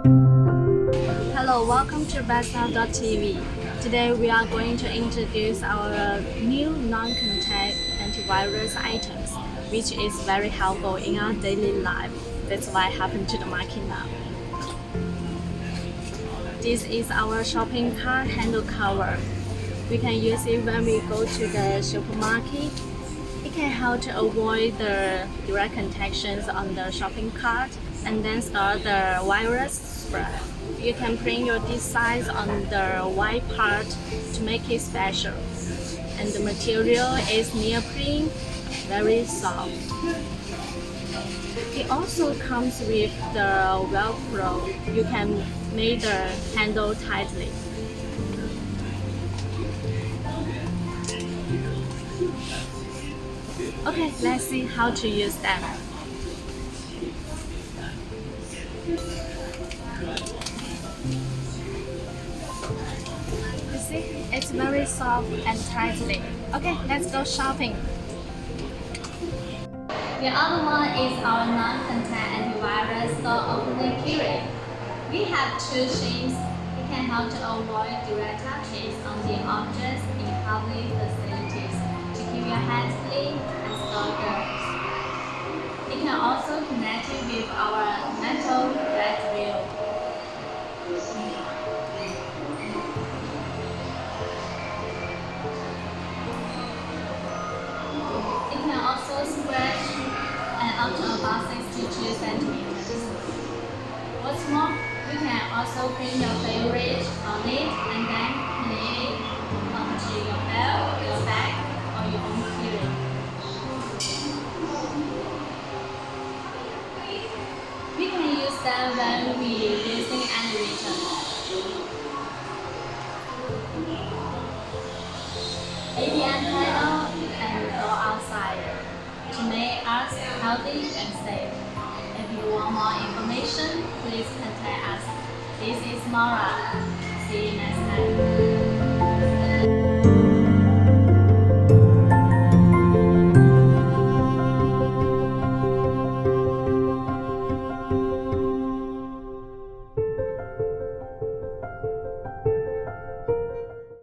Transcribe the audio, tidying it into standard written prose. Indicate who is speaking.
Speaker 1: Hello, welcome to BestSub.tv. Today we are going to introduce our new non-contact antivirus items, which is very helpful in our daily life. That's why it happened to the market now. This is our shopping cart handle cover. We can use it when we go to the supermarket. It can help to avoid the direct contactions on the shopping cart and then start the virus spread. You can print your designs on the white part to make it special. And the material is neoprene, very soft. It also comes with the Velcro. You can make the handle tightly. Okay, let's see how to use them. You see, it's very soft and tightly. Okay, let's go shopping. The other one is our non-contact antivirus door opening keyring. We have two shapes. It can help to avoid direct touches on the objects in public facilities to keep your hands clean and store germs. It can also connect it with our metal red wheel. It can also stretch and up to about 62 centimeters. What's more, you can also print your favorite on it and then pin it onto your belt, your bag, or your own keyring. We can use them when we are using any return. ATM panel and go outside to make us healthy and safe. If you want more information, please contact us. This is Mara. See you next time.